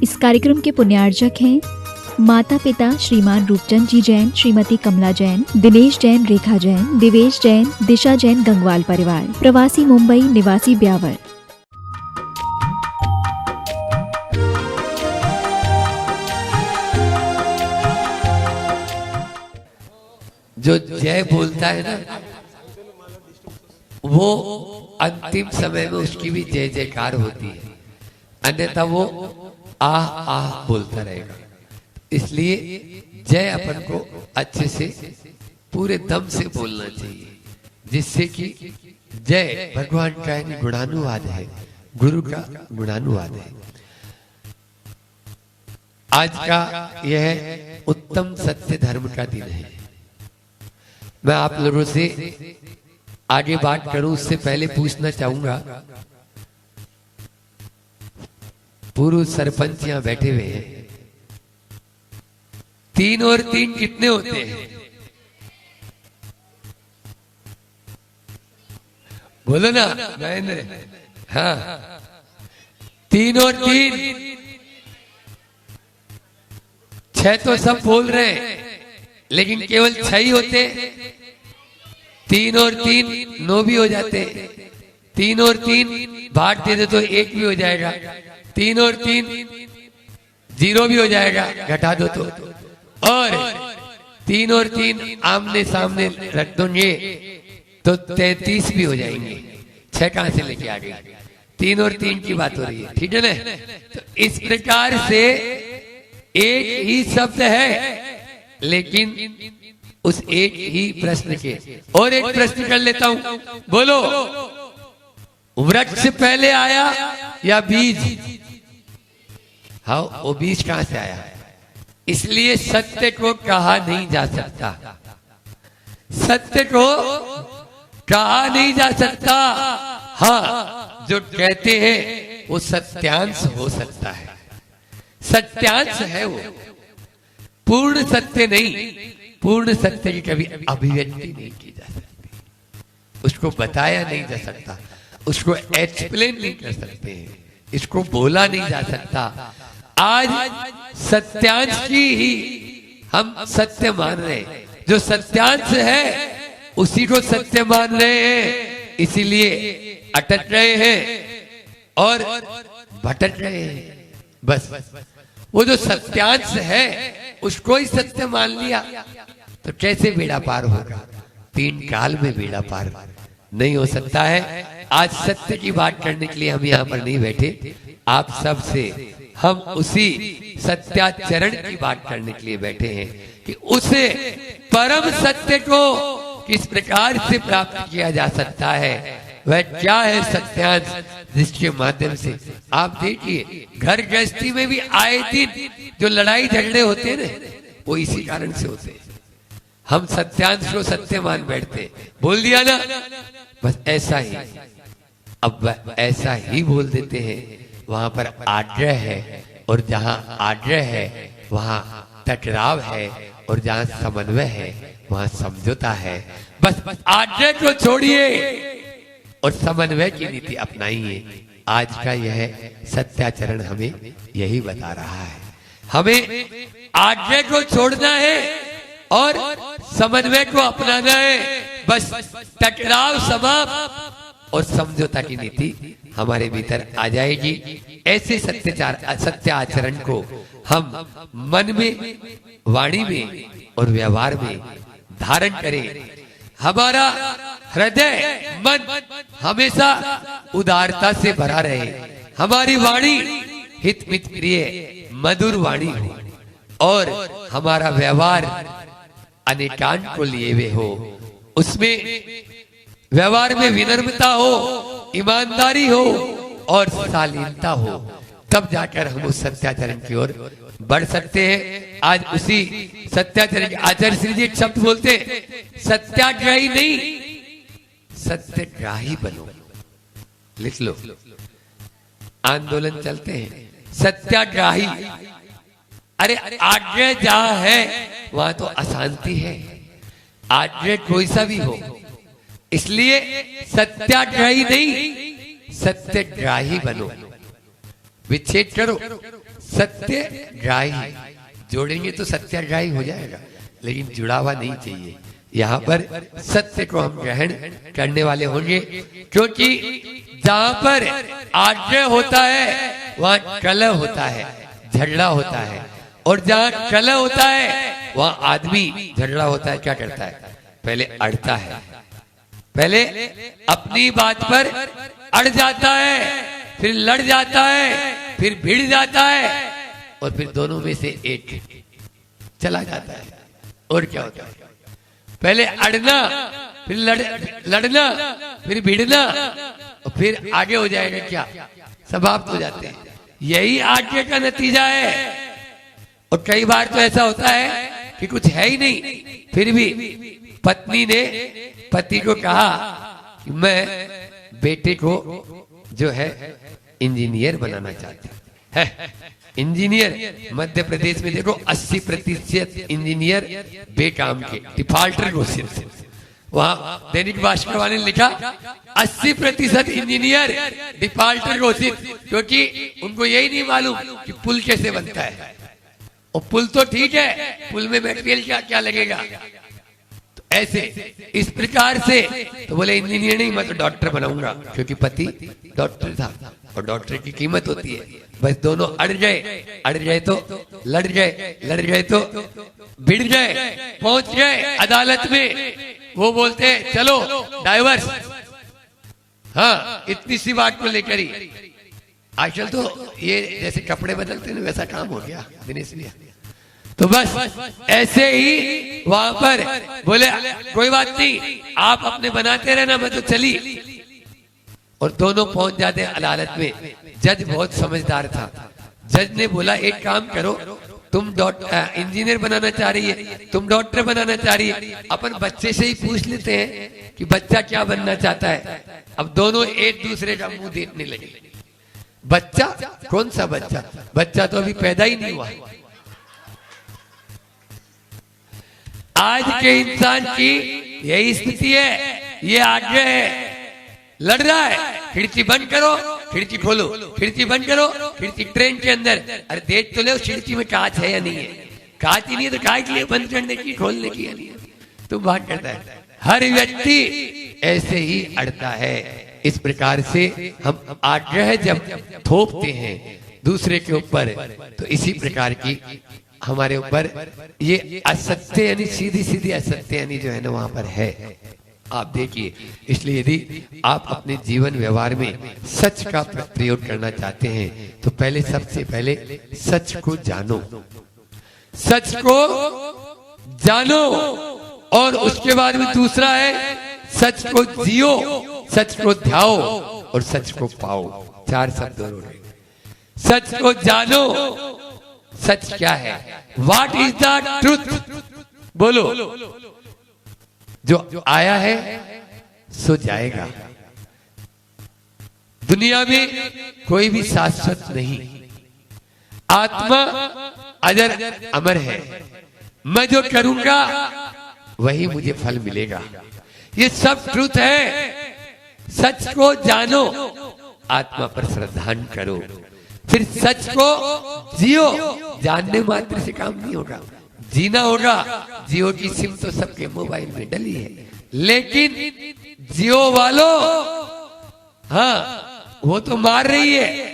इस कार्यक्रम के पुण्यार्जक हैं माता पिता श्रीमान रूपचंद जी जैन, श्रीमती कमला जैन, दिनेश जैन, रेखा जैन, दिवेश जैन, दिशा जैन, गंगवाल परिवार, प्रवासी मुंबई, निवासी ब्यावर। जो जय बोलता है ना, वो अंतिम समय में उसकी भी जय जयकार होती है, अन्यथा वो आह आह बोलता रहेगा। इसलिए जय अपन को अच्छे से पूरे दम से बोलना चाहिए, जिससे कि जय भगवान का गुणानुवाद है, गुरु का गुणानुवाद है। आज का यह उत्तम सत्य धर्म का दिन है। मैं आप लोगों से आगे बात करूं उससे पहले पूछना चाहूंगा, पूर्व सरपंच यहां बैठे हुए हैं, 3 और 3 कितने होते हैं? बोलो ना महेंद्र। हाँ, 3 और 3 6 तो सब बोल रहे हैं, लेकिन केवल 6 ही होते। 3 और 3 9 भी हो जाते। 3 और 3 बांट दे तो 1 भी हो जाएगा। 3 और 3 0 भी हो जाएगा, घटा दो तो। और 3 और 3 आमने सामने रख दोगे तो 33 भी हो जाएंगे। 6 कहां से लेके आ गए? 3 और 3 की बात हो रही है, ठीक है ना? तो इस प्रकार से एक ही शब्द है, लेकिन उस एक ही प्रश्न के और एक प्रश्न कर लेता हूं। बोलो, वृक्ष पहले आया या बीज? हाँ, वो बीज कहां से आया? इसलिए सत्य को कहा नहीं जा सकता, सत्य को कहा नहीं जा सकता। हाँ, जो कहते हैं वो सत्यांश हो सकता है, सत्यांश है वो, पूर्ण सत्य नहीं। पूर्ण सत्य की कभी अभिव्यक्ति नहीं की जा सकती, उसको बताया नहीं जा सकता, उसको एक्सप्लेन नहीं कर सकते, इसको बोला नहीं जा सकता। आज सत्यांश की ही हम सत्य मान रहे हैं, जो सत्यांश है उसी को सत्य मान रहे हैं, इसीलिए अटक रहे हैं और भटक रहे हैं। बस वो जो सत्यांश है उसको ही सत्य मान लिया तो कैसे बेड़ा पार होगा? 3 काल में बेड़ा पार नहीं हो सकता है। आज सत्य की बात करने के लिए हम यहाँ पर नहीं बैठे, आप सब से हम उसी सत्याचरण की बात करने के लिए बैठे हैं कि उसे परम सत्य को किस प्रकार से प्राप्त किया जा सकता है, वह क्या है सत्यांश, जिसके माध्यम से आप देखिए घर गृहस्थी में भी आए दिन जो लड़ाई झगड़े होते हैं ना, वो इसी कारण से होते हैं। हम सत्यांश को सत्य मान बैठते, बोल दिया ना, बस ऐसा ही। अब ऐसा ही बोल देते हैं, वहां पर आग्रह है, और जहां आग्रह है वहां टकराव है, और जहां समन्वय है वहां समझौता है। बस आग्रह को छोड़िए और समन्वय की नीति अपनाइए। आज का यह सत्याचरण हमें यही बता रहा है। हमें आग्रह को छोड़ना है और समन्वय को अपनाना है। बस टकराव समाप्त और समझौता की नीति हमारे भीतर आ जाएगी। ऐसे सत्य आचरण को हम मन में, वाणी में और व्यवहार में धारण करें। हमारा हृदय मन हमेशा उदारता से भरा रहे, हमारी वाणी हित मित प्रिय मधुर वाणी हो, और हमारा व्यवहार अनेकांत को लिए हुए हो, उसमें व्यवहार में विनम्रता हो, ईमानदारी हो और शालीनता हो, तब जाकर हम उस सत्याचरण की ओर बढ़ सकते हैं। आज उसी सत्याचरण, आचार्य श्री जी एक शब्द बोलते, सत्याग्रही नहीं सत्याग्राही बनो। लिख लो, आंदोलन चलते हैं, सत्याग्राही। अरे आग्रह जहां है वहां तो अशांति है, आग्रह कोई सा भी हो, इसलिए सत्याग्रही नहीं सत्याग्राही बनो। विच्छेद करो, सत्याग्राही जोड़ेंगे तो सत्याग्राही हो जाएगा, लेकिन जुड़ावा नहीं चाहिए। यहाँ पर सत्य को हम ग्रहण करने वाले होंगे, क्योंकि जहां पर आग्रह होता है वहां कलह होता है, झगड़ा होता है, और जहां कलह होता है वहां आदमी झगड़ा होता है, क्या करता है? पहले अड़ता है, पहले अपनी बात पर अड़ जाता है, फिर लड़ जाता है, फिर भिड़ जाता है, और फिर दोनों में से एक चला जाता है। और क्या होता है? पहले अड़ना, फिर लड़ना, फिर भिड़ना, और फिर आगे हो जाएगा क्या? समाप्त हो जाते हैं। यही आगे का नतीजा है। और कई बार तो ऐसा होता है कि कुछ है ही नहीं, फिर भी पत्नी ने पति को कहा कि मैं बेटे को जो है इंजीनियर बनाना चाहती है। इंजीनियर मध्य प्रदेश में देखो 80% इंजीनियर बेकाम के, डिफॉल्टर घोषित। वहां दैनिक भास्कर वाले ने लिखा 80% इंजीनियर डिफॉल्टर घोषित, क्योंकि उनको यही नहीं मालूम कि पुल कैसे बनता है। और पुल तो ठीक है, पुल में मटेरियल क्या क्या लगेगा। तो ऐसे इस प्रकार से तो बोले इंजीनियर नहीं, मैं तो डॉक्टर बनाऊंगा, क्योंकि पति डॉक्टर था और डॉक्टर की कीमत होती है। बस दोनों अड़ गए तो लड़ गए, लड़ गए तो भिड़ गए, पहुंच गए अदालत में। वो बोलते हैं चलो डाइवर्स। हाँ, इतनी सी बात को लेकर ही आजकल तो ये जैसे कपड़े बदलते हैं वैसा काम हो गया दिनेश भैया। तो बस ऐसे ही वहां पर बोले कोई बात नहीं, आप अपने बनाते रहना, मैं तो चली। और दोनों पहुंच जाते अदालत में। जज बहुत समझदार था। जज ने बोला एक काम करो, तुम इंजीनियर बनाना चाह रही है, तुम डॉक्टर बनाना चाह रही है, अपन बच्चे से ही पूछ लेते हैं कि बच्चा क्या बनना चाहता है। अब दोनों एक दूसरे का मुंह देखने लगे। बच्चा? कौन सा बच्चा? बच्चा तो अभी पैदा ही नहीं हुआ। आज के इंसान की यही स्थिति है। ये आग्रह है, लड़ रहा है, खिड़की बंद करो, खिड़की खोलो, खिड़की बंद करो, खिड़की ट्रेन के अंदर। अरे देख तो ले उस खिड़की में कांच है या नहीं है। कांच ही नहीं है तो काहे के लिए बंद करने की, खोलने की या नहीं है? तुम बात करता है। हर व्यक्ति ऐसे ही अड़ता है। इस प्रकार से हम आग्रह जब थोपते हैं दूसरे के ऊपर, तो इसी प्रकार की हमारे ऊपर ये असत्य यानी सीधी सीधी असत्य यानी जो है ना वहां पर है। आप देखिए, इसलिए यदि आप अपने जीवन व्यवहार में सच का प्रयोग करना चाहते हैं तो पहले सबसे पहले सच को जानो, सच को जानो। और उसके बाद में दूसरा है सच को जियो, सच को ध्याओ और सच को पाओ। 4 शब्द और रहे। सच को जानो, सच क्या है? What is the truth? बोलो। जो आया है सो जाएगा। दुनिया में कोई भी शाश्वत नहीं। आत्मा अजर अमर है। मैं जो करूंगा वही मुझे फल मिलेगा। ये सब ट्रूथ है। सच को जानो, आत्मा पर श्रद्धा करो, फिर सच को जियो। जानने मात्र से काम नहीं होगा, जीना होगा। जियो की सिम तो सबके मोबाइल में डली है, लेकिन जियो वालों, हाँ वो तो मार रही है।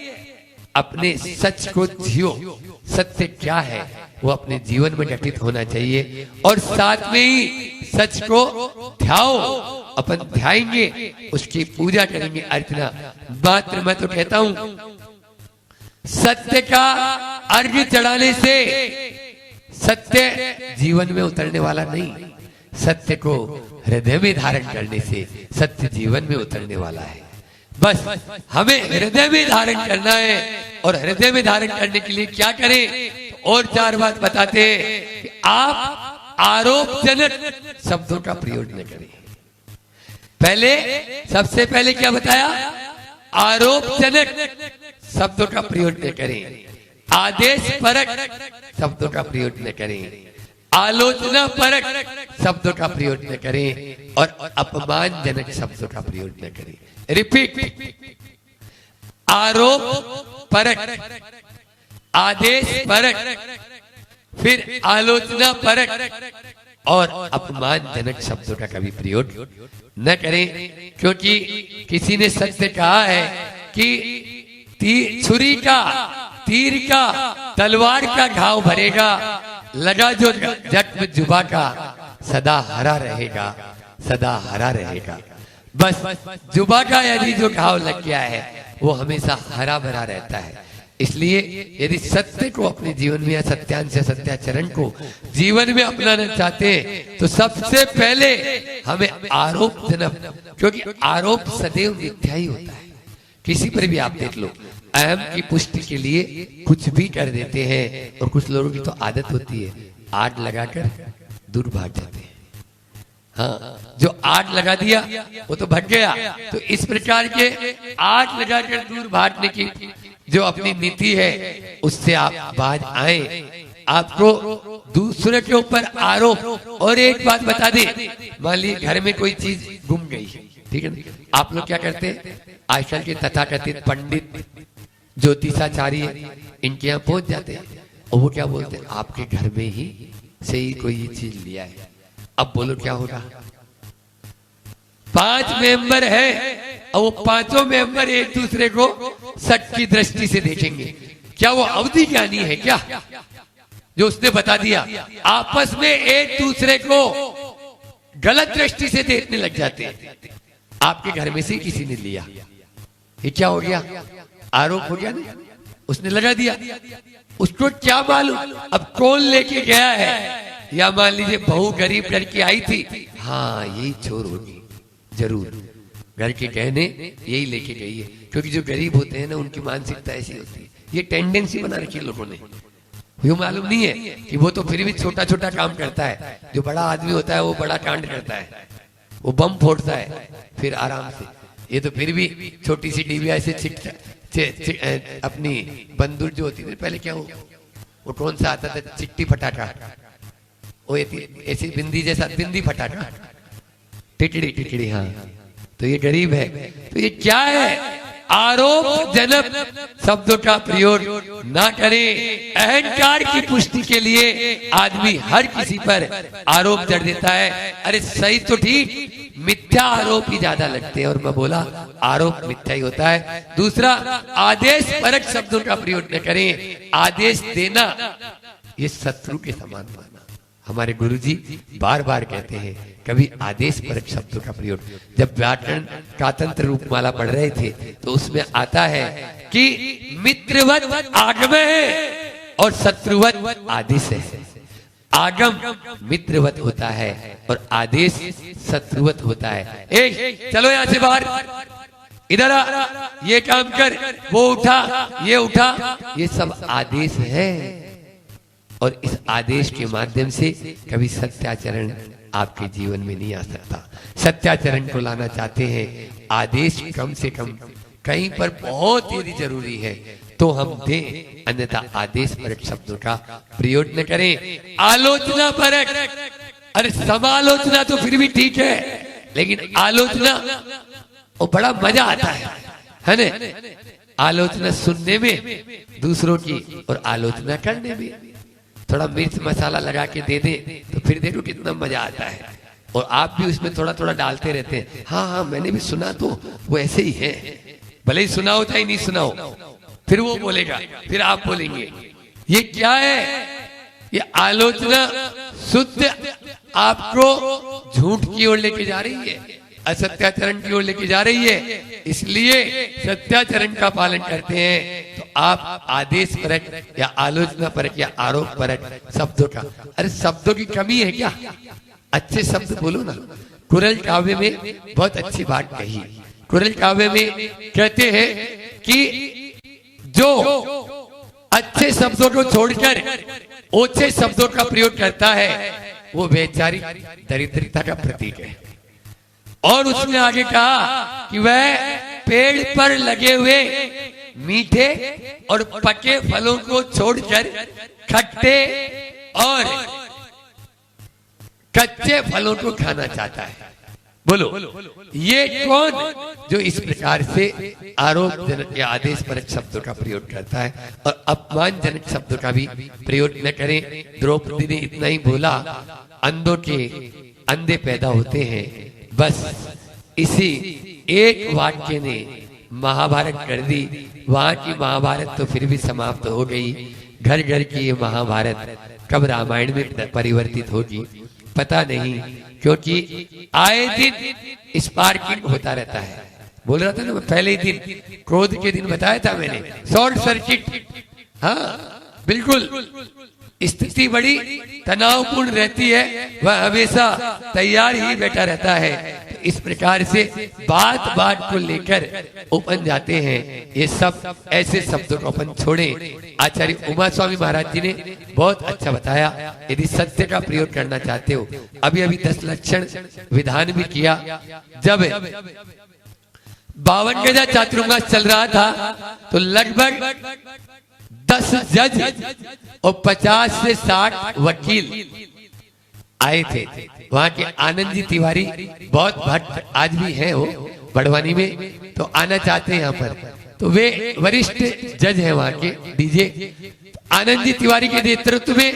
अपने सच को जियो। सत्य क्या है वो अपने जीवन में घटित होना चाहिए। और साथ में ही सच को ध्याओ। अपन ध्याएंगे, उसकी पूजा करेंगे, अर्चना। मात्र मैं तो कहता हूं सत्य का अर्घ्य चढ़ाने से सत्य जीवन में उतरने वाला नहीं, सत्य को हृदय में धारण करने से सत्य जीवन में उतरने वाला है। बस हमें हृदय में धारण करना है। और हृदय में धारण करने के लिए क्या करें? और 4 बात बताते हैं कि आप आरोपजनक शब्दों का प्रयोग न करें। पहले सबसे पहले क्या बताया? आरोपजनक शब्दों का प्रयोग न करें। आदेश परक शब्दों का प्रयोग न करें। आलोचना परक शब्दों का प्रयोग न करें। और अपमानजनक शब्दों का प्रयोग न करें। रिपीट, आरोप परक, आदेश परक, फिर आलोचना परक और अपमानजनक शब्दों का कभी प्रयोग न करें, क्योंकि किसी ने सत्य कहा है कि छुरी का, तीर का, तलवार का घाव भरेगा, लगा जो जख्म जुबा का सदा हरा रहेगा, सदा हरा रहेगा। बस जुबा का यदि जो घाव लग गया है वो हमेशा हरा भरा रहता है। इसलिए यदि सत्य को अपने जीवन में या सत्यांश या सत्याचरण को जीवन में अपनाना चाहते हैं तो सबसे पहले हमें आरोप जनक, क्योंकि आरोप सदैव मिथ्या ही होता है। किसी पर भी आप देख लो, अहम की पुष्टि के लिए कुछ भी कर देते हैं, और कुछ लोगों की तो आदत होती है आग लगाकर दूर भाग जाते हैं। हाँ, जो आग लगा दिया वो तो भग गया। तो इस प्रकार के आग लगाकर दूर भागने की जो अपनी नीति है उससे आप बाज आए। आपको दूसरे के ऊपर आरोप, और एक बात बता दे, मान लीजिए घर में कोई चीज गुम गई, ठीक है ना, आप लोग क्या करते हैं, आजकल के तथाकथित पंडित ज्योतिषाचार्य इनके यहाँ पहुंच जाते हैं और वो क्या बोलते हैं, आपके घर में ही से ही कोई ये चीज लिया है। अब बोलो क्या होगा, 5 मेंबर है और वो पांचों मेंबर एक दूसरे को शक की दृष्टि से देखेंगे। क्या वो अवधि ज्ञानी है क्या, जो उसने बता दिया? आपस में एक दूसरे को गलत दृष्टि से देखने लग जाते हैं। आपके घर में से किसी ने लिया, ये क्या हो गया, आरोप हो गया ना, उसने लगा दिया। उसको क्या मालूम अब कौन लेके गया है। या मान लीजिए बहू गरीब लड़की आई थी, हाँ यही चोर होगी, जरूर घर के गहने यही लेके गई है। क्योंकि जो गरीब होते हैं ना उनकी मानसिकता ऐसी होती है, ये टेंडेंसी बना रखी है लोगों ने। ये मालूम नहीं है कि वो तो फिर भी छोटा छोटा काम करता है, जो बड़ा आदमी होता है वो बड़ा कांड करता है, वो बम फोड़ता है फिर आराम से। ये तो फिर भी छोटी सी डिबिया से अपनी बंदूक जो होती थी पहले, क्या वो कौन सा आता था, चिट्टी फटाका, वो ऐसी बिंदी जैसा, बिंदी फटाका, टिकड़ी टिकड़ी। हाँ, तो ये गरीब है। तो ये क्या है, आरोप जनक शब्दों का प्रयोग ना करें। अहंकार की पुष्टि के लिए आदमी हर किसी पर आरोप जड़ देता है। अरे सही तो ठीक, मिथ्या आरोप ही ज्यादा लगते हैं, और मैं बोला आरोप मिथ्या ही होता है। दूसरा, आदेश परक शब्दों का प्रयोग न करें। आदेश देना ये शत्रु के समान माना। हमारे गुरुजी बार बार कहते हैं कभी आदेश परक शब्दों का प्रयोग। जब व्याकरण कातंत्र रूपमाला पढ़ रहे थे तो उसमें आता है कि मित्रवत आगम है और शत्रुवत आदेश है। आगम मित्रवत होता है और आदेश शत्रुवत होता है। चलो यहां से बाहर, इधर आ, ये काम कर, वो उठा, ये उठा, ये सब आदेश है। और इस आदेश के माध्यम से कभी सत्याचरण आपके जीवन में नहीं आ सकता। सत्याचरण को लाना चाहते हैं, आदेश कम से कम कहीं पर बहुत ही जरूरी है तो हम दें, अन्यथा आदेश परक शब्दों का प्रयोग न करें। आलोचना परक, अरे समालोचना तो फिर भी ठीक है, लेकिन आलोचना वो बड़ा मजा आता है ना, आलोचना सुनने में दूसरों की और आलोचना करने में। थोड़ा मिर्च मसाला लगा के दे दे तो फिर देखो कितना मजा आता है, और आप भी उसमें थोड़ा थोड़ा डालते रहते हैं। हाँ हाँ मैंने भी सुना, तो वो ऐसे ही है, भले ही सुनाओ चाहे नहीं सुनाओ, फिर वो बोलेगा, फिर आप बोलेंगे। ये क्या है, ये आलोचना शुद्ध आपको झूठ की ओर लेके जा रही है, असत्याचरण की ओर लेके जा रही है। इसलिए सत्याचरण का पालन करते हैं तो आप आदेश परक या आलोचना परक या आरोप परक शब्दों का, अरे शब्दों की कमी है क्या, अच्छे शब्द बोलो ना। कुरल काव्य में बहुत अच्छी बात कही। कुरल काव्य में कहते हैं कि जो अच्छे शब्दों को छोड़कर ओछे शब्दों का प्रयोग करता है वो बेचारी दरिद्रता का प्रतीक है। और उसने आगे कहा कि वह पेड़ पर लगे हुए मीठे और पके फलों को छोड़कर खट्टे और कच्चे फलों को खाना चाहता है। बोलो ये कौन जो इस प्रकार से आरोपजनक या आदेशपरक शब्दों का प्रयोग करता है और अपमानजनक शब्दों का भी प्रयोग न करें। द्रौपदी ने इतना ही बोला, अंधों के अंधे पैदा होते हैं। बस इसी एक वाक्य ने महाभारत कर दी। वहां की महाभारत तो फिर भी समाप्त हो गई। घर घर की ये महाभारत कब रामायण में परिवर्तित होगी पता नहीं, क्योंकि आए दिन स्पार्किंग होता रहता है। बोल रहा था ना मैं पहले ही दिन, क्रोध के दिन बताया था मैंने, शॉर्ट सर्किट। हाँ बिल्कुल, स्थिति बड़ी तनावपूर्ण रहती है, वह हमेशा तैयार ही बैठा रहता है। इस प्रकार से बात बात को लेकर उपन जाते हैं। ये सब ऐसे शब्दों को अपन छोड़ें। आचार्य उमा स्वामी महाराज जी ने बहुत अच्छा बताया। यदि सत्य का प्रयोग करना चाहते हो, अभी अभी 10 लक्षण विधान भी किया। जब 52 गजा चातुर्मास चल रहा था तो लगभग 10 जज और 50 से 60 वकील आए थे। वहां के आनंद जी तिवारी बहुत भक्त आज भी हैं, वो बड़वानी में, तो आना चाहते हैं यहाँ पर। तो वे वरिष्ठ जज हैं वहां के डीजे। आनंद जी तिवारी के नेतृत्व में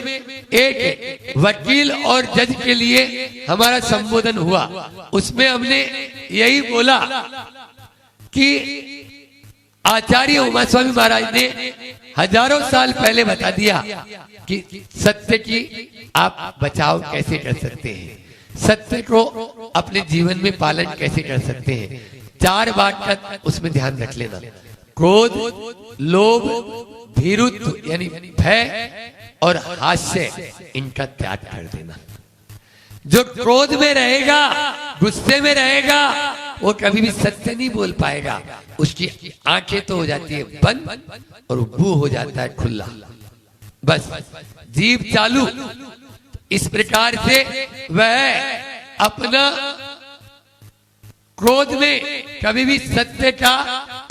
एक वकील और जज के लिए हमारा संबोधन हुआ। उसमें हमने यही बोला कि आचार्य उमा स्वामी महाराज ने हजारों साल पहले बता दिया कि सत्य की आप बचाव कैसे कर सकते हैं, सत्य को अपने जीवन में पालन कैसे कर सकते हैं। 4 बात का उसमें ध्यान रख लेना। क्रोध, लोभ, भीरुत्व यानी भय और हास्य, इनका त्याग कर देना। जो क्रोध में रहेगा, गुस्से में रहेगा, वो कभी भी सत्य नहीं बोल पाएगा। उसकी आंखें तो हो जाती है बंद और मुंह हो जाता है खुला, बस जीभ चालू। इस प्रकार से वह अपना क्रोध में कभी भी सत्य का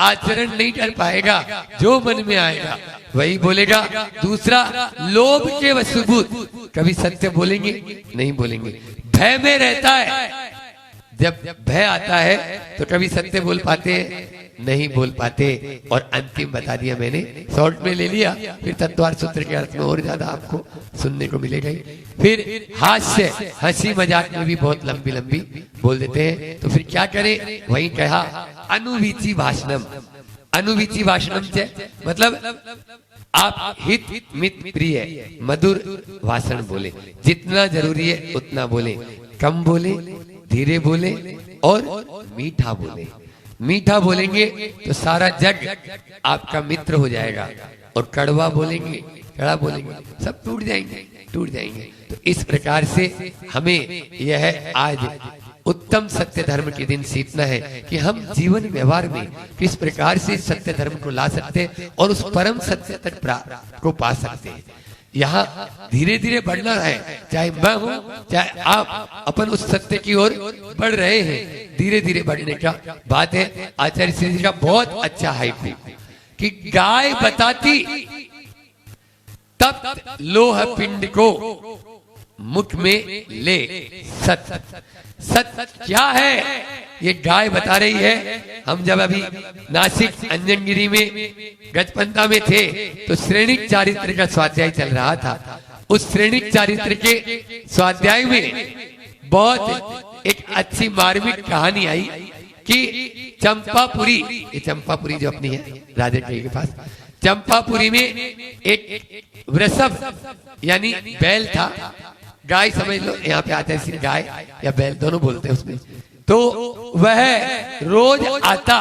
आचरण नहीं कर पाएगा। जो मन में आएगा वही बोलेगा। दूसरा, लोभ के वशभूत कभी सत्य बोलेंगे नहीं बोलेंगे। भय में रहता है, जब भय आता है तो कभी सत्य बोल पाते हैं नहीं बोल पाते। और अंतिम बता दिया मैंने, शॉर्ट में ले लिया, फिर तत्वार्थ सूत्र के अर्थ में और ज्यादा आपको सुनने को मिलेगा। फिर हास्य, हंसी मजाक में भी बहुत लंबी लंबी बोल देते हैं। तो फिर क्या करें, वही कहा अनुवीची भाषणम। अनुवीची भाषणम से मतलब आप हित मित प्रिय मधुर भाषण बोले। जितना जरूरी है उतना बोले, कम बोले, धीरे बोले और मीठा बोले। मीठा बोलेंगे तो सारा जग आपका मित्र हो जाएगा, और कड़वा बोलेंगे, कड़ा बोलेंगे, सब टूट जाएंगे, टूट जाएंगे। तो इस प्रकार से हमें यह आज उत्तम सत्य धर्म के दिन सीखना है कि हम जीवन व्यवहार में किस प्रकार से सत्य धर्म को ला सकते हैं और उस परम सत्य तक को पा सकते हैं। यहाँ धीरे धीरे बढ़ना है, चाहे मैं हूं चाहे आप, अपन उस सत्य की ओर बढ़ रहे हैं। धीरे धीरे बढ़ने का बात है। आचार्य श्री जी का बहुत अच्छा हाइप कि गाय बताती तब लोह पिंड को मुख में ले। सत्य, सत्य क्या है ये गाय बता रही है। हम जब अभी नासिक अंजनगिरी में गजपंता में थे तो श्रेणिक चारित्र का स्वाध्याय चल रहा था। उस श्रेणिक चारित्र के स्वाध्याय में बहुत एक अच्छी मार्मिक कहानी आई कि चंपापुरी, ये चंपापुरी जो अपनी है राजा के पास, चंपापुरी में एक वृषभ यानी बैल था। गाय समझ लो, यहाँ पे आता है गाय या बैल दोनों बोलते हैं उसमें। तो वह रोज आता,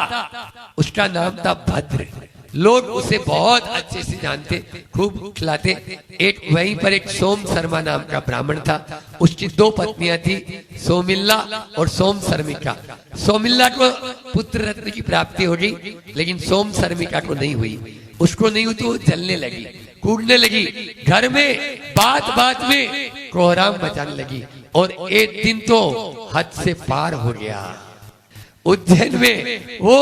उसका नाम था भद्र। लोग उसे बहुत अच्छे से जानते, खूब खिलाते। एक वहीं पर एक सोम शर्मा नाम का ब्राह्मण था, उसकी 2 पत्नियां थी, सोमिल्ला और सोम शर्मिका। सोमिल्ला को पुत्र रत्न की प्राप्ति हो गई, लेकिन सोम शर्मिका को नहीं हुई। उसको नहीं हुई तो वो जलने लगी, कूदने लगी, घर में बात बात में कोहराम मचाने लगी। और एक दिन तो हद से पार हो गया। उज्जैन में वो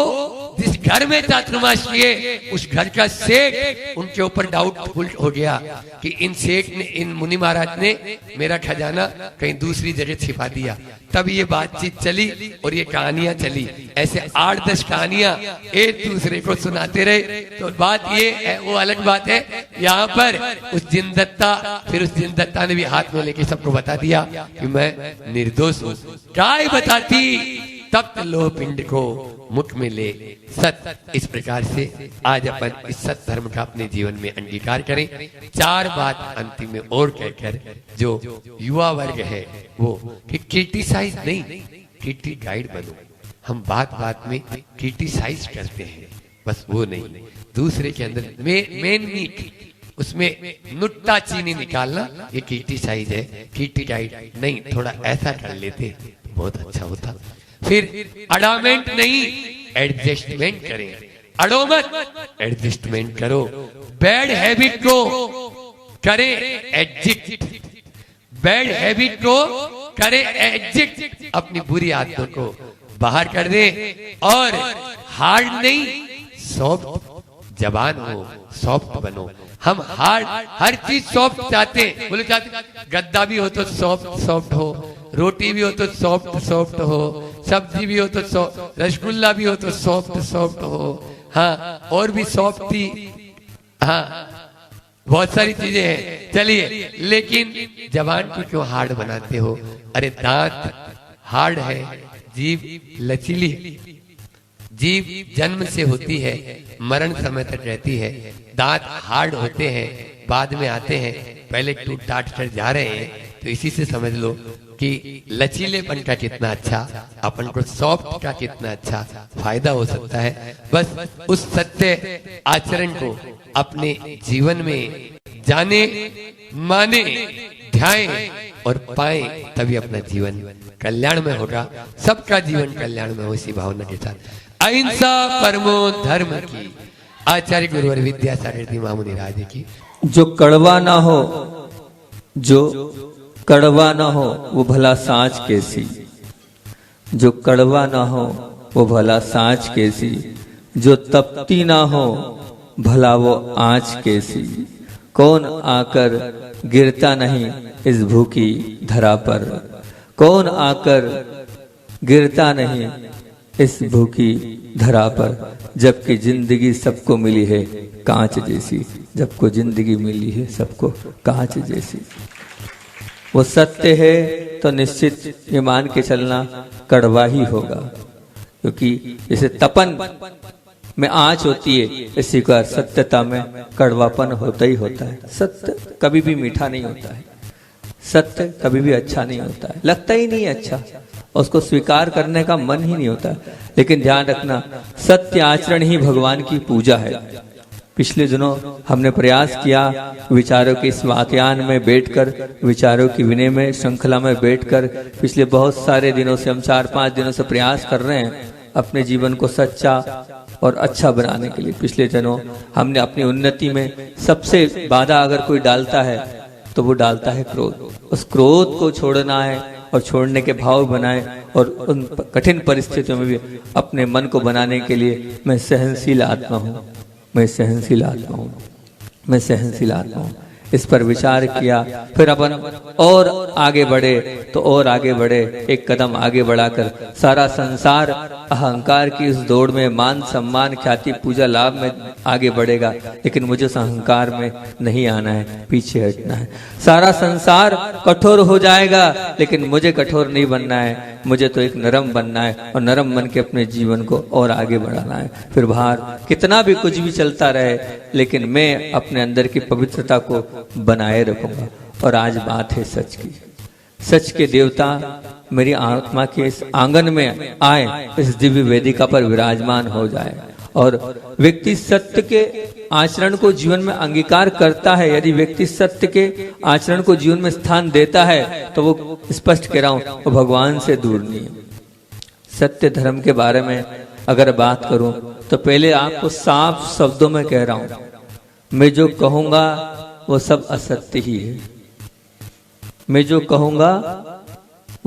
जिस घर में चातुर्मास किए उस घर का सेठ उनके ऊपर डाउटफुल हो गया कि इन सेठ ने, इन मुनि महाराज ने मेरा खजाना कहीं दूसरी जगह छिपा दिया। तब ये बातचीत चली और ये कहानियां चली। ऐसे 8-10 कहानियां एक दूसरे को सुनाते रहे। तो बात ये है, वो अलग बात है। यहाँ पर उस जिनदत्ता, फिर उस जिनदत्ता ने भी हाथ में लेके सबको बता दिया कि मैं निर्दोष हूँ। गाय बताती तब लोह पिंड को मुख में ले सत। इस प्रकार से आज अपन इस सत धर्म का अपने जीवन में अंगीकार करें। 4 बात अंतिम में और कहकर जो युवा वर्ग है वो कि क्रिटिसाइज नहीं, क्रिटी गाइड बनो। हम बात बात में क्रिटिसाइज करते हैं, बस वो नहीं। दूसरे के अंदर मेन मीट, उसमें नुट्टा चीनी निकालना, ये क्रिटिसाइज है। क्रिटी गाइड नहीं, थोड़ा ऐसा कर लेते तो बहुत अच्छा होता। फिर अडामेंट नहीं, एडजस्टमेंट करें। अड़ो मत, एडजस्टमेंट करो। बैड हैबिट को करें एग्जिट, बैड हैबिट को करें एग्जिट, अपनी बुरी आदतों को बाहर कर दे। और हार्ड नहीं, सॉफ्ट जबान हो, सॉफ्ट बनो। हम हार्ड, हर चीज सॉफ्ट चाहते हैं। बोले चाहते गद्दा भी हो तो सॉफ्ट सॉफ्ट हो, रोटी भी हो तो सॉफ्ट सॉफ्ट हो, सब्जी भी हो तो सॉफ्ट, रसगुल्ला भी हो तो सॉफ्ट सॉफ्ट हो। हाँ, और भी सॉफ्ट थी, हाँ बहुत सारी चीजें हैं। चलिए, लेकिन जबान को क्यों हार्ड बनाते हो? अरे दांत हार्ड है, जीभ लचीली, जीभ जन्म से होती है, मरण समय तक रहती है। दांत हार्ड होते हैं, बाद में आते हैं, पहले टूट टाट कर जा रहे हैं। तो इसी से समझ लो कि लचीलेपन का कितना अच्छा, अपन को सॉफ्ट का कितना अच्छा फायदा हो सकता है। बस उस सत्य आचरण को अपने जीवन में जाने, माने, ध्याएं और पाए, तभी अपना जीवन कल्याण में होगा। सबका जीवन कल्याण में हो, इसी भावना के साथ। अहिंसा परमो धर्म की आचार्य गुरुवर विद्यासागर महामुनि राज की। जो कड़वा ना हो, जो कड़वा ना हो वो भला सांच कैसी, जो कड़वा ना हो वो भला सांच कैसी, जो तपती ना हो भला वो आँच कैसी। कौन आकर गिरता नहीं इस भूखी धरा पर, कौन आकर गिरता नहीं इस भूखी धरा पर। जबकि जिंदगी सबको मिली है कांच जैसी, जबको जिंदगी मिली है सबको कांच जैसी। वो सत्य है तो निश्चित ये मान के चलना कड़वा ही होगा, क्योंकि जैसे तपन में आंच होती है, इसी का सत्यता में कड़वापन होता ही होता है। सत्य कभी भी मीठा नहीं होता है, सत्य कभी भी अच्छा नहीं होता है, लगता ही नहीं अच्छा, उसको स्वीकार करने का मन ही नहीं होता। लेकिन ध्यान रखना, सत्य आचरण ही भगवान की पूजा है। पिछले दिनों हमने प्रयास किया विचारों के इस वाक्यान में बैठकर, विचारों की विनय में श्रृंखला में बैठकर, पिछले बहुत सारे दिनों से हम 4-5 दिनों से प्रयास कर रहे हैं अपने जीवन को सच्चा और अच्छा बनाने के लिए। पिछले दिनों हमने अपनी उन्नति में सबसे बाधा अगर कोई डालता है तो वो डालता है क्रोध। उस क्रोध को छोड़ना है और छोड़ने के भाव बनाए, और उन कठिन परिस्थितियों में भी अपने मन को बनाने के लिए मैं सहनशील आत्मा हूँ, मैं सहनशील आत्मा हूँ, मैं सहनशील आत्मा हूँ। इस पर विचार किया, फिर अपन और आगे बढ़े तो और आगे बढ़े, एक कदम आगे बढ़ाकर सारा संसार अहंकार की इस दौड़ में मान सम्मान ख्याति पूजा लाभ में आगे बढ़ेगा, लेकिन मुझे उस अहंकार में नहीं आना है, पीछे हटना है। सारा संसार कठोर हो जाएगा, लेकिन मुझे कठोर नहीं बनना है, मुझे तो एक नरम बनना है और नरम बन के अपने जीवन को और आगे बढ़ाना है। फिर बाहर कितना भी कुछ भी चलता रहे, लेकिन मैं अपने अंदर की पवित्रता को बनाए रखूंगा। और आज बात है सच की, सच के देवता मेरी आत्मा के इस आंगन में आए, इस दिव्य वेदिका पर विराजमान हो जाए। और व्यक्ति सत्य के आचरण को जीवन में अंगीकार करता है, यदि व्यक्ति सत्य के आचरण को जीवन में स्थान देता है तो वो स्पष्ट कह रहा हूं वो भगवान से दूर नहीं है। सत्य धर्म के बारे में अगर बात करूं तो पहले आपको साफ शब्दों में कह रहा हूं, मैं जो कहूंगा वो सब असत्य ही है, मैं जो कहूंगा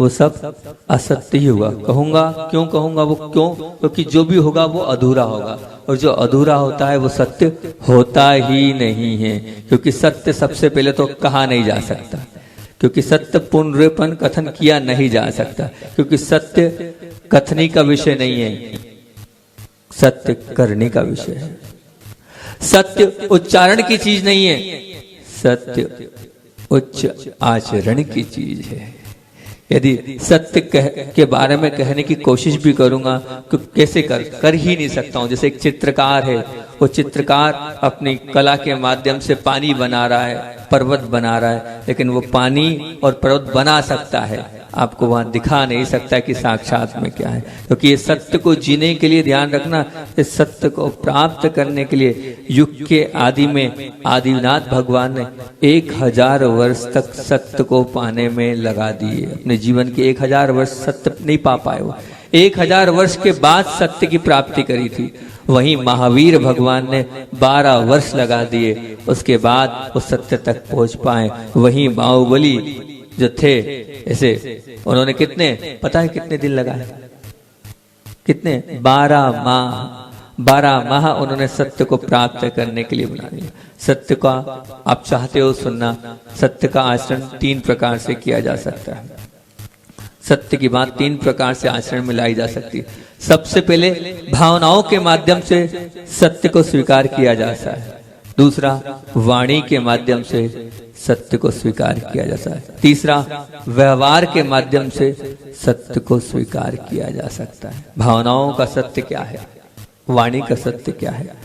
वो सब असत्य ही होगा। कहूंगा क्यों कहूंगा वो क्यों, क्योंकि जो भी होगा वो अधूरा होगा, और जो अधूरा होता है वो सत्य होता ही नहीं है। क्योंकि सत्य सबसे पहले तो कहा नहीं जा सकता, क्योंकि सत्य पुनरुत्पन्न कथन किया नहीं जा सकता, क्योंकि सत्य कथनी का विषय नहीं है, सत्य करने का विषय है। सत्य उच्चारण की चीज नहीं है, सत्य उच्च आचरण की चीज है। यदि सत्य के बारे में कहने की कोशिश भी करूंगा तो कैसे कर ही नहीं सकता हूं। जैसे एक चित्रकार है, वो चित्रकार अपनी कला के माध्यम से पानी बना रहा है, पर्वत बना रहा है, लेकिन वो पानी और पर्वत बना सकता है, आपको वहां दिखा नहीं सकता कि साक्षात में क्या है। क्योंकि ये सत्य को जीने के लिए ध्यान रखना, इस सत्य को प्राप्त करने के लिए युग के आदि में आदिनाथ भगवान ने 1000 वर्ष तक सत्य को पाने में लगा दिए। अपने जीवन के 1000 वर्ष सत्य नहीं पा पाए, वो 1000 वर्ष के बाद सत्य की प्राप्ति करी थी। वहीं महावीर भगवान ने 12 वर्ष लगा दिए, उसके बाद वो सत्य तक पहुंच पाए। वहीं बाहुबली जो थे ऐसे, उन्होंने कितने पता है कितने दिन लगाए, कितने 12 माह उन्होंने सत्य को प्राप्त करने के लिए बना दिया। सत्य का आप चाहते हो सुनना, सत्य का आचरण 3 प्रकार से किया जा सकता है। सत्य की बात 3 प्रकार से आचरण में लाई जा सकती है। सबसे पहले भावनाओं के माध्यम से सत्य को स्वीकार किया जाता है। दूसरा, वाणी के माध्यम से सत्य को स्वीकार किया जाता है। तीसरा, व्यवहार के माध्यम से सत्य को स्वीकार किया जा सकता है। भावनाओं का सत्य क्या है, वाणी का सत्य क्या है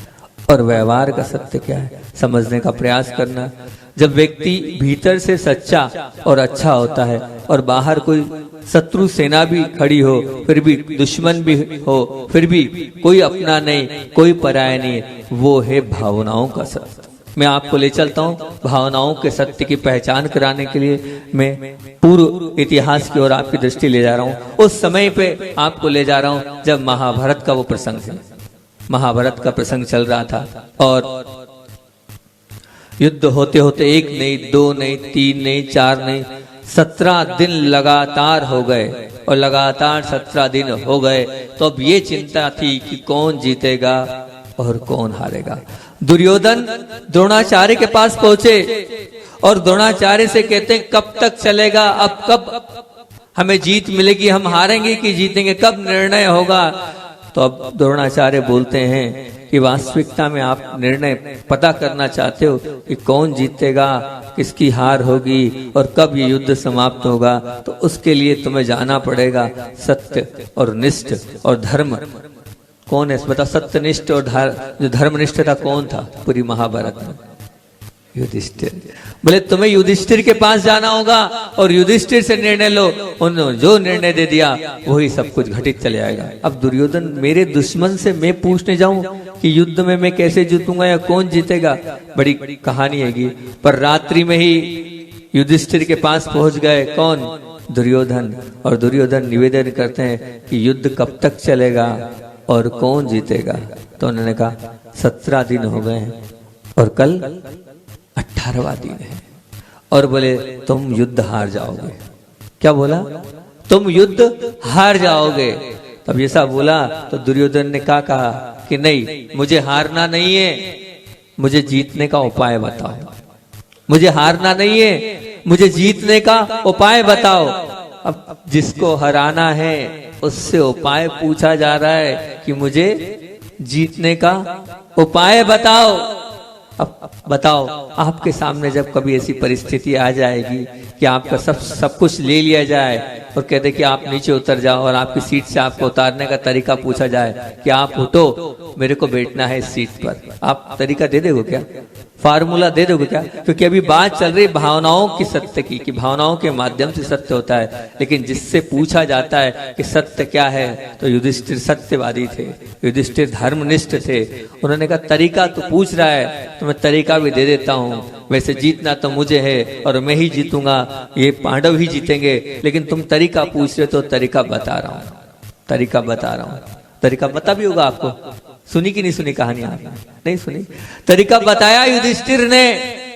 और व्यवहार का सत्य क्या है, समझने का प्रयास करना। जब व्यक्ति भीतर से सच्चा और अच्छा होता है और बाहर कोई शत्रु सेना भी खड़ी हो, फिर भी दुश्मन भी हो, फिर भी कोई अपना नहीं, कोई पराया नहीं, वो है भावनाओं का सत्य। मैं आपको ले चलता हूँ भावनाओं के सत्य की पहचान कराने के लिए। मैं पूर्व इतिहास की ओर आपकी दृष्टि ले जा रहा हूँ। उस समय पे आपको ले जा रहा हूँ जब महाभारत का वो प्रसंग है। महाभारत का प्रसंग चल रहा था और युद्ध होते होते 1 नहीं, 2 नहीं, 3 नहीं, 4 नहीं, 17 दिन लगातार हो गए। और लगातार 17 दिन हो गए तो अब ये चिंता थी कि कौन जीतेगा और कौन हारेगा। दुर्योधन द्रोणाचार्य के पास पहुंचे और द्रोणाचार्य से कहते हैं कब तक चलेगा, अब कब हमें जीत मिलेगी, हम हारेंगे कि जीतेंगे, कब निर्णय होगा। तो अब द्रोणाचार्य बोलते हैं कि वास्तविकता में आप निर्णय पता करना चाहते हो कि कौन जीतेगा, किसकी हार होगी और कब ये युद्ध समाप्त होगा, तो उसके लिए तुम्हें जाना पड़ेगा सत्य और निष्ठ और धर्म कौन है। बता, सत्यनिष्ठ और जो धर्मनिष्ठ था कौन था पूरी महाभारत में? युधिष्ठिर। बोले तुम्हें युधिष्ठिर के पास जाना होगा और युधिष्ठिर से निर्णय लो, उन्होंने जो निर्णय दे दिया वही सब कुछ घटित चले आएगा। अब दुर्योधन मेरे दुश्मन से मैं पूछने जाऊं कि युद्ध में मैं कैसे जीतूंगा या कौन जीतेगा, बड़ी कहानी हैगी। पर रात्रि में ही युधिष्ठिर के पास पहुंच गए कौन? दुर्योधन। और दुर्योधन निवेदन करते हैं कि युद्ध कब तक चलेगा और कौन जीतेगा। तो उन्होंने कहा 17 दिन हो गए हैं और कल 18वां दिन है, और बोले तुम युद्ध हार जाओगे। क्या बोला? तुम युद्ध हार जाओगे। तब ये सब बोला तो दुर्योधन ने क्या कहा कि नहीं, मुझे हारना नहीं है, मुझे जीतने का उपाय बताओ। मुझे हारना नहीं है, मुझे जीतने का उपाय बताओ। अब जिसको हराना है उससे उपाय पूछा जा रहा है कि मुझे जीतने का उपाय बताओ। अब बताओ, आपके सामने जब कभी ऐसी परिस्थिति आ जाएगी कि आपका सब कुछ ले लिया जाए और कहते कि आप नीचे उतर जाओ और आपकी सीट से आपको उतारने का तरीका पूछा जाए कि आप उठो, मेरे को बैठना है इस सीट पर, आप तरीका दे दोगे क्या? फार्मूला दे दोगे क्या? क्योंकि अभी बात चल रही भावनाओं की सत्य की, कि भावनाओं के माध्यम से सत्य होता है। लेकिन जिससे पूछा जाता है कि सत्य क्या है, तो युधिष्ठिर सत्यवादी थे, युधिष्ठिर धर्मनिष्ठ थे। उन्होंने कहा तरीका तो पूछ रहा है तो मैं तरीका भी दे देता हूँ, वैसे जीतना तो मुझे है और मैं ही जीतूंगा, ये पांडव ही जीतेंगे, लेकिन तुम तरीका पूछ रहे तो तरीका बता रहा हूँ, तरीका बता रहा हूँ। तरीका पता भी होगा आपको, सुनी कि नहीं सुनी कहानी आपने? नहीं सुनी। तरीका बताया युधिष्ठिर ने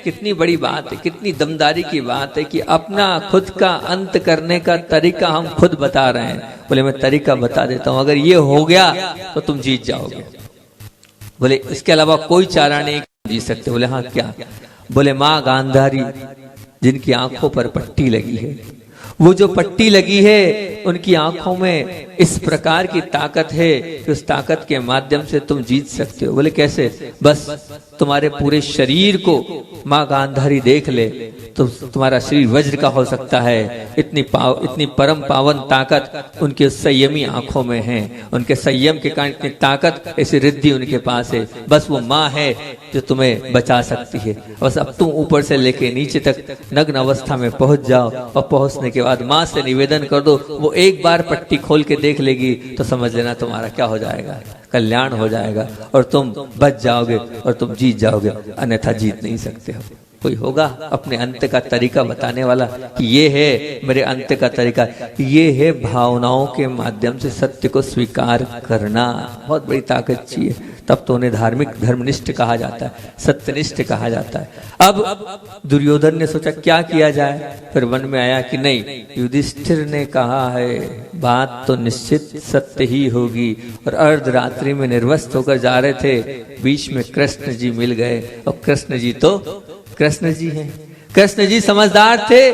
कितनी बड़ी बात है, कितनी दमदारी की बात है कि अपना खुद का अंत करने का तरीका हम खुद बता रहे हैं। बोले मैं तरीका बता देता हूं, अगर ये हो गया तो तुम जीत जाओगे। बोले इसके अलावा कोई चारा नहीं जीत सकते। बोले हाँ क्या? बोले माँ गांधारी जिनकी आंखों पर पट्टी लगी है, वो जो पट्टी लगी है उनकी आंखों में इस प्रकार की ताकत है कि उस ताकत के माध्यम से तुम जीत सकते हो। बोले कैसे? बस तुम्हारे पूरे शरीर को माँ गांधारी देख ले तो तुम्हारा शरीर वज्र का हो सकता है। इतनी परम पावन ताकत उनके संयमी आंखों में है, उनके संयम के कारण इतनी ताकत, ऐसी रिद्धि उनके पास है। बस वो माँ है जो तुम्हें बचा सकती है। बस अब तुम ऊपर से लेके नीचे तक नग्न अवस्था में पहुंच जाओ और पहुंचने के बाद माँ से निवेदन कर दो, वो एक बार पट्टी खोल के देख लेगी तो समझ लेना तुम्हारा क्या हो जाएगा, कल्याण हो जाएगा और तुम बच जाओगे और तुम जीत जाओगे, अन्यथा जीत नहीं सकते हो। कोई होगा अपने अंत का तरीका बताने वाला कि ये है मेरे अंत का तरीका, ये है भावनाओं के माध्यम से सत्य को स्वीकार करना। बहुत बड़ी ताकत चाहिए, तब तो उन्हें धार्मिक धर्मनिष्ठ कहा जाता है, सत्यनिष्ठ कहा जाता है। अब दुर्योधन ने सोचा क्या किया जाए, फिर मन में आया कि नहीं, युधिष्ठिर ने कहा है बात तो निश्चित सत्य ही होगी। और अर्धरात्रि में निर्वस्त्र होकर जा रहे थे, बीच में कृष्ण जी मिल गए और कृष्ण जी तो कृष्ण जी हैं। कृष्ण जी समझदार थे,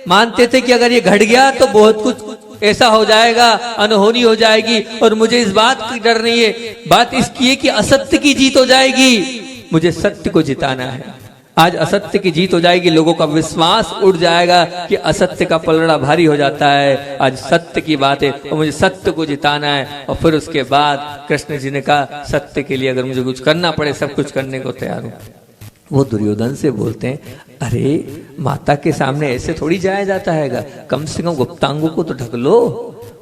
मानते थे कि अगर ये घट गया तो बहुत कुछ ऐसा हो जाएगा, अनहोनी हो जाएगी और मुझे इस बात की डर नहीं है। बात इसकी है कि असत्य की जीत हो जाएगी, मुझे सत्य को जिताना है। आज असत्य की जीत हो जाएगी, लोगों का विश्वास उड़ जाएगा कि असत्य का पलड़ा भारी हो जाता है। आज सत्य की बात है और मुझे सत्य को जिताना है। और फिर उसके बाद कृष्ण जी ने कहा सत्य के लिए अगर मुझे कुछ करना पड़े सब कुछ करने को तैयार हूं। वो दुर्योधन से बोलते हैं अरे माता के सामने ऐसे थोड़ी जाया जाता है, कम से कम गुप्तांगों को तो ढक लो,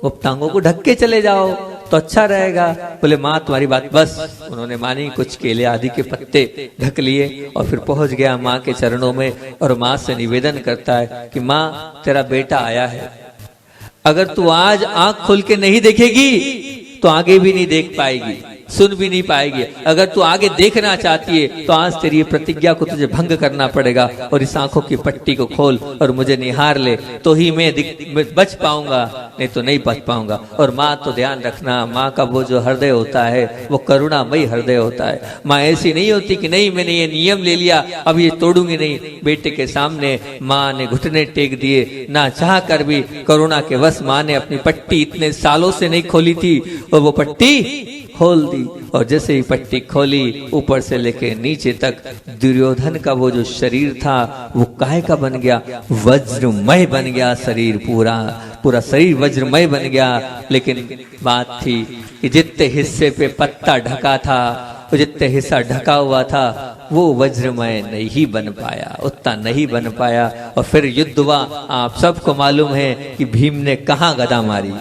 गुप्तांगों को ढक के चले जाओ तो अच्छा रहेगा। बोले माँ तुम्हारी बात। बस उन्होंने मानी, कुछ केले आदि के पत्ते ढक लिए और फिर पहुंच गया माँ के चरणों में और माँ से निवेदन करता है कि माँ तेरा बेटा आया है, अगर तू आज आंख खोल के नहीं देखेगी तो आगे भी नहीं देख पाएगी, सुन भी नहीं पाएगी। अगर तू आगे देखना चाहती है तो आज तेरी प्रतिज्ञा को तुझे भंग करना पड़ेगा और इस आंखों की पट्टी को खोल और मुझे निहार ले, तो ही मैं बच पाऊंगा, नहीं तो नहीं बच पाऊंगा। और माँ तो ध्यान रखना, माँ का वो जो हृदय होता है वो करुणामयी हृदय होता है। माँ ऐसी नहीं होती कि नहीं मैंने ये नियम ले लिया अब ये तोड़ूंगी नहीं। बेटे के सामने माँ ने घुटने टेक दिए, ना चाह कर भी करुणा के वश माँ ने अपनी पट्टी इतने सालों से नहीं खोली थी और वो पट्टी खोल दी। और जैसे ही पट्टी खोली ऊपर से लेके नीचे तक दुर्योधन का वो जो शरीर था वो काहे का बन गया, वज्रमय बन गया शरीर, पूरा शरीर वज्रमय बन गया। लेकिन बात थी कि जितने हिस्से पे पत्ता ढका था, जितने हिस्सा ढका हुआ था वो वज्रमय नहीं बन पाया, उतना नहीं बन पाया। और फिर युद्ध हुआ। आप सबको मालूम है कि भीम ने कहाँ गदा मारी,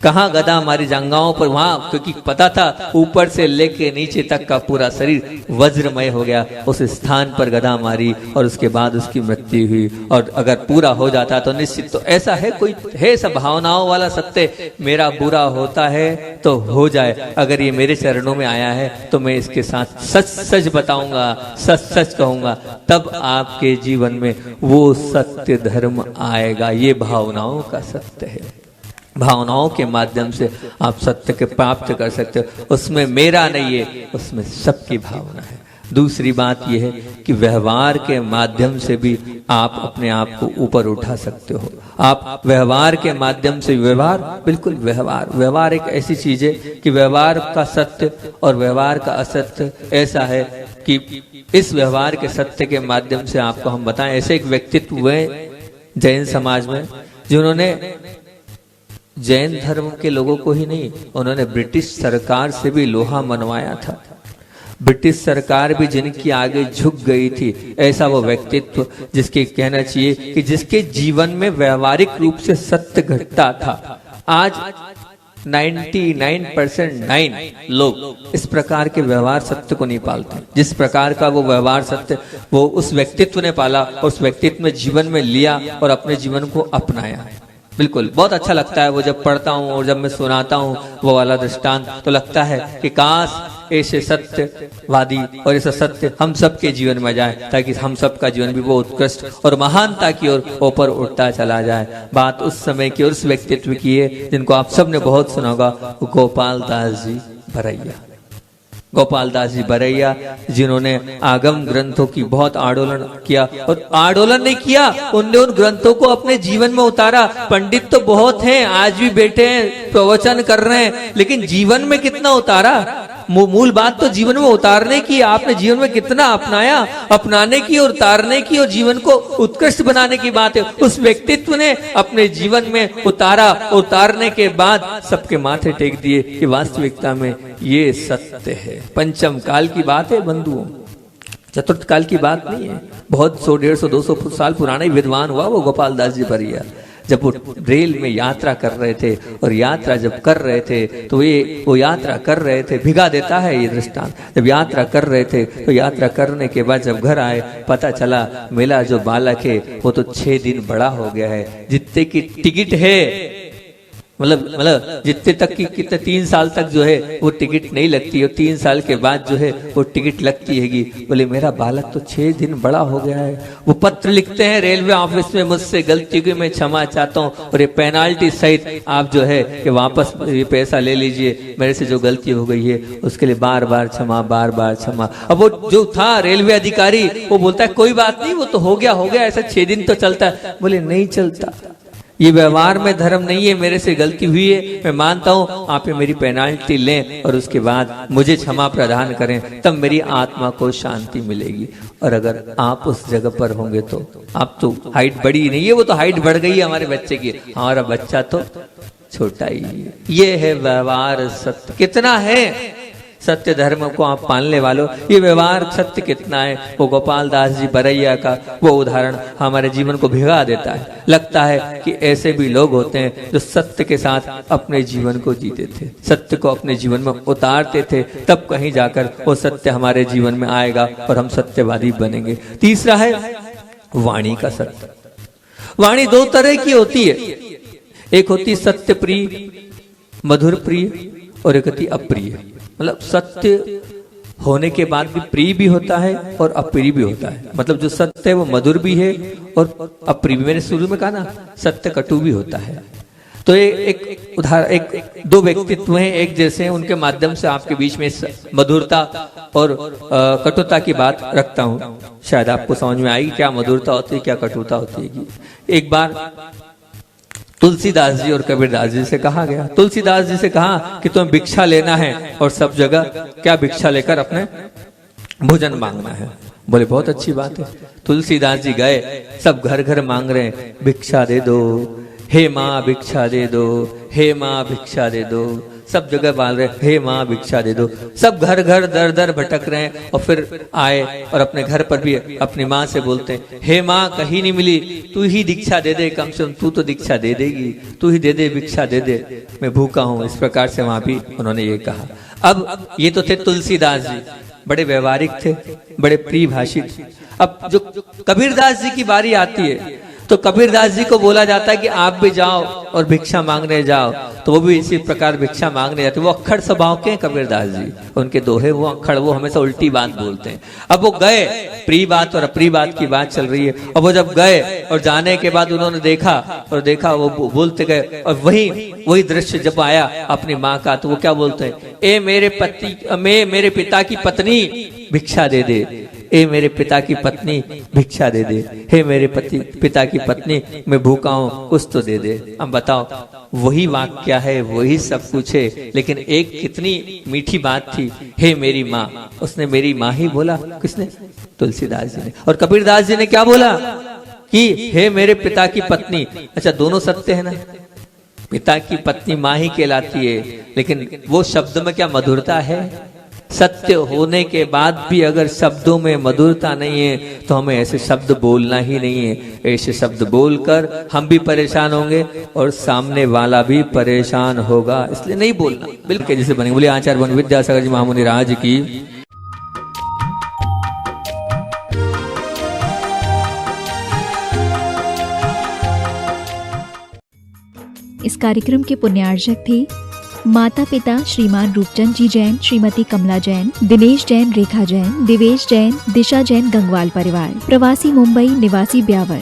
कहाँ गदा मारी जंगाओं पर, वहां, क्योंकि पता था ऊपर से लेके नीचे तक का पूरा शरीर वज्रमय हो गया, उस स्थान पर गदा मारी और उसके बाद उसकी मृत्यु हुई। और अगर पूरा हो जाता तो निश्चित, तो ऐसा है कोई है सब भावनाओं वाला सत्य, मेरा बुरा होता है तो हो जाए, अगर ये मेरे चरणों में आया है तो मैं इसके साथ सच सच बताऊंगा, सच सच कहूंगा, तब आपके जीवन में वो सत्य धर्म आएगा। ये भावनाओं का सत्य है, भावनाओं के माध्यम से आप सत्य के प्राप्त कर सकते हो। उसमें मेरा नहीं है, उसमें सबकी भावना है। दूसरी बात यह है कि व्यवहार के माध्यम से भी आप अपने आप को ऊपर उठा सकते हो। आप व्यवहार के माध्यम से, व्यवहार बिल्कुल व्यवहार एक ऐसी चीज है कि व्यवहार का सत्य और व्यवहार का असत्य ऐसा है कि इस व्यवहार के सत्य के माध्यम से आपको हम बताएं। ऐसे एक व्यक्तित्व हुए जैन समाज में जिन्होंने जैन धर्म के लोगों को ही नहीं, उन्होंने ब्रिटिश सरकार से भी लोहा मनवाया था। ब्रिटिश सरकार भी जिनकी आगे झुक गई थी, ऐसा वो व्यक्तित्व जिसके कहना चाहिए कि जिसके जीवन में व्यवहारिक रूप से सत्य घटता था। आज 99% लोग इस प्रकार के व्यवहार सत्य को नहीं पालते। जिस प्रकार का वो व्यवहार सत्य वो उस व्यक्तित्व ने पाला और उस व्यक्तित्व में जीवन में लिया और अपने जीवन को अपनाया। बिल्कुल बहुत अच्छा लगता है वो जब पढ़ता हूँ और जब मैं सुनाता हूँ वो वाला दृष्टांत, तो लगता है कि काश ऐसे सत्यवादी और ऐसा सत्य हम सबके जीवन में जाए, ताकि हम सबका जीवन भी वो उत्कृष्ट और महानता की ओर ऊपर उठता चला जाए। बात उस समय की और उस व्यक्तित्व की है जिनको आप सबने बहुत सुना होगा, गोपाल दास जी बरैया। गोपाल दास जी बरैया जिन्होंने आगम ग्रंथों की बहुत आंदोलन किया, और आंदोलन नहीं किया, उनने उन ग्रंथों को अपने जीवन में उतारा। पंडित तो बहुत हैं, आज भी बैठे हैं, प्रवचन कर रहे हैं, लेकिन जीवन में कितना उतारा? मूल बात तो जीवन में उतारने की। आपने जीवन में कितना अपनाया, अपनाने की और उतारने की और जीवन को उत्कृष्ट बनाने की बात है। उस व्यक्तित्व ने अपने जीवन में उतारा, उतारने के बाद सबके माथे टेक दिए कि वास्तविकता में ये सत्य है। पंचम काल की बात है बंधुओं, चतुर्थ काल की बात नहीं है। बहुत 100, 150, 200 साल पुराना ही विद्वान हुआ वो गोपाल दास जी बरैया। जब वो रेल में यात्रा कर रहे थे, और यात्रा जब कर रहे थे तो वो यात्रा कर रहे थे, भिगा देता है ये दृष्टांत। जब यात्रा कर रहे थे तो यात्रा करने के बाद जब घर आए, पता चला मेरा जो बालक है वो तो 6 दिन बड़ा हो गया है। जितने की टिकट है, मतलब जितने तक की कितने 3 साल तक जो है वो टिकट नहीं लगती, और 3 साल के बाद जो है वो टिकट लगती हैगी। बोले मेरा बालक तो 6 दिन बड़ा हो गया है। वो पत्र लिखते हैं रेलवे ऑफिस में, मुझसे गलती की मैं क्षमा चाहता हूँ, और ये पेनाल्टी सहित आप जो है कि वापस ये पैसा ले लीजिए, मेरे से जो गलती हो गई है उसके लिए बार बार क्षमा, बार बार क्षमा। अब वो जो था रेलवे अधिकारी वो बोलता है कोई बात नहीं, वो तो हो गया, ऐसा 6 दिन तो चलता है। बोले नहीं चलता, ये व्यवहार में धर्म नहीं है, मेरे से गलती हुई है, मैं मानता हूँ, आप ये मेरी पेनाल्टी लें और उसके बाद मुझे क्षमा प्रदान करें, तब मेरी आत्मा को शांति मिलेगी। और अगर आप उस जगह पर होंगे तो आप तो हाइट बड़ी नहीं है, वो तो हाइट बढ़ गई है हमारे बच्चे की, हमारा बच्चा तो छोटा ही है। ये है व्यवहार सत्य कितना है। सत्य धर्म को आप पालने वालों, ये व्यवहार सत्य कितना है। वो गोपाल दास जी बरैया का वो उदाहरण हमारे जीवन को भिगा देता है। लगता है कि ऐसे भी लोग होते हैं जो सत्य के साथ अपने जीवन को जीते थे, सत्य को अपने जीवन में उतारते थे, तब कहीं जाकर वो सत्य हमारे जीवन में आएगा और हम सत्यवादी बनेंगे। तीसरा है वाणी का सत्य। वाणी 2 तरह की होती है, एक होती सत्य प्रिय, मधुर प्रिय, और एक होती अप्रिय। मतलब सत्य होने के बाद भी प्रिय भी होता है और अप्रिय भी होता है। मतलब जो सत्य है वो मधुर भी है और अप्रिय भी। मैंने शुरू में कहा ना, सत्य कटु भी होता है। तो एक उदाहरण, 2 व्यक्तित्व हैं एक जैसे हैं, उनके माध्यम से आपके बीच में मधुरता और कटुता की बात रखता हूं। शायद आपको समझ में आएगी क्या मधुरता होती है, क्या कटुता होती है। एक बार तुलसीदास जी और कबीरदास जी से कहा गया, तुलसीदास जी से कहा कि तुम्हें भिक्षा लेना है और सब जगह क्या भिक्षा लेकर अपने भोजन मांगना है। बोले बहुत अच्छी बात है। तुलसीदास जी गए, सब घर घर मांग रहे हैं, भिक्षा दे दो, हे माँ भिक्षा दे दो, हे माँ भिक्षा दे दो। सब जगह बोल रहे हे माँ भिक्षा दे दो। सब घर घर दर दर भटक रहे हैं, और फिर आए और अपने घर पर भी अपनी माँ से बोलते हैं, हे माँ कहीं नहीं मिली, तू ही दीक्षा दे दे, कम से कम तू तो दीक्षा दे देगी, तू ही दे दे, भिक्षा दे दे, मैं भूखा हूँ। इस प्रकार से वहां भी उन्होंने ये कहा। अब ये तो थे तुलसीदास जी, बड़े व्यवहारिक थे, बड़े प्रिय भाषी थे। अब जो कबीरदास जी की बारी आती है तो कबीरदास जी को बोला जाता है कि आप भी जाओ और भिक्षा मांगने जाओ, तो वो भी इसी प्रकार भिक्षा मांगने जाते। वो अक्खड़ स्वभाव के कबीरदास जी, उनके दोहे वो अक्खड़, वो हमेशा उल्टी बात बोलते हैं। अब वो गए, प्रिय बात और अप्रिय बात की बात चल रही है। अब वो जब गए और जाने के बाद उन्होंने देखा वो बोलते गए, और वही दृश्य जब आया अपनी माँ का, तो वो क्या बोलते हैं, ए मेरे पिता की पत्नी भिक्षा दे दे, ए मेरे पिता की पत्नी भिक्षा दे दे, हे मेरे पिता की पत्नी मैं भूखा हूँ, कुछ तो दे दे। अब बताओ, वही वाक्य है, वही सब कुछ है, लेकिन एक कितनी मीठी बात थी, हे मेरी माँ। उसने मेरी माँ ही बोला, किसने? तुलसीदास जी ने। और कबीरदास जी ने क्या बोला कि हे मेरे पिता की पत्नी। अच्छा, दोनों सत्य है ना, पिता की पत्नी माँ ही कहलाती है, लेकिन वो शब्द में क्या मधुरता है? सत्य होने के बाद भी अगर शब्दों में मधुरता नहीं है तो हमें ऐसे शब्द बोलना ही नहीं है। ऐसे शब्द बोलकर हम भी परेशान होंगे और सामने वाला भी परेशान होगा, इसलिए नहीं बोलना। बिल्कुल जैसे बने बोले आचार्य वन विद्यासागर जी महामुनि राज की। इस कार्यक्रम के पुण्यार्जक थे माता पिता श्रीमान रूपचंद जी जैन, श्रीमती कमला जैन, दिनेश जैन, रेखा जैन, दिवेश जैन, दिशा जैन, गंगवाल परिवार। प्रवासी मुंबई, निवासी ब्यावर।